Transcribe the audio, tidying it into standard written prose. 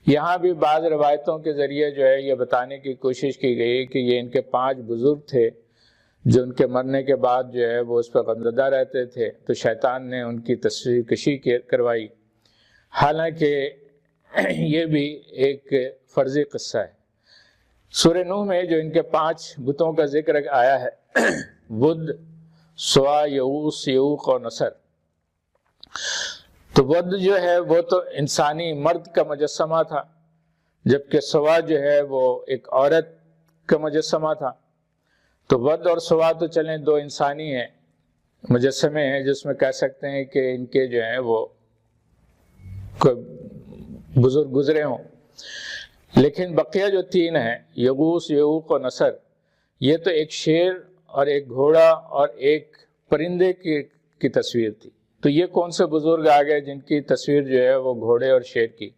یہاں بھی بعض روایتوں کے ذریعے جو ہے یہ بتانے کی کوشش کی گئی کہ یہ ان کے 5 بزرگ تھے جو ان کے مرنے کے بعد جو ہے وہ اس پہ غمزدہ رہتے تھے، تو شیطان نے ان کی تصویر کشی کروائی، حالانکہ یہ بھی ایک فرضی قصہ ہے۔ سورہ نوح میں جو ان کے 5 بتوں کا ذکر آیا ہے، ود، سوا، یعوث، یعوق اور نصر، تو ود جو ہے وہ تو انسانی مرد کا مجسمہ تھا، جبکہ سوا جو ہے وہ ایک عورت کا مجسمہ تھا۔ تو ود اور سوا تو چلیں 2 انسانی ہیں، مجسمے ہیں، جس میں کہہ سکتے ہیں کہ ان کے جو ہیں وہ بزرگ گزرے ہوں، لیکن بقیہ جو 3 ہیں، یغوث، یعوق اور نصر، یہ تو ایک شیر اور ایک گھوڑا اور ایک پرندے کی تصویر تھی۔ تو یہ کون سے بزرگ آ گئے جن کی تصویر جو ہے وہ گھوڑے اور شیر کی؟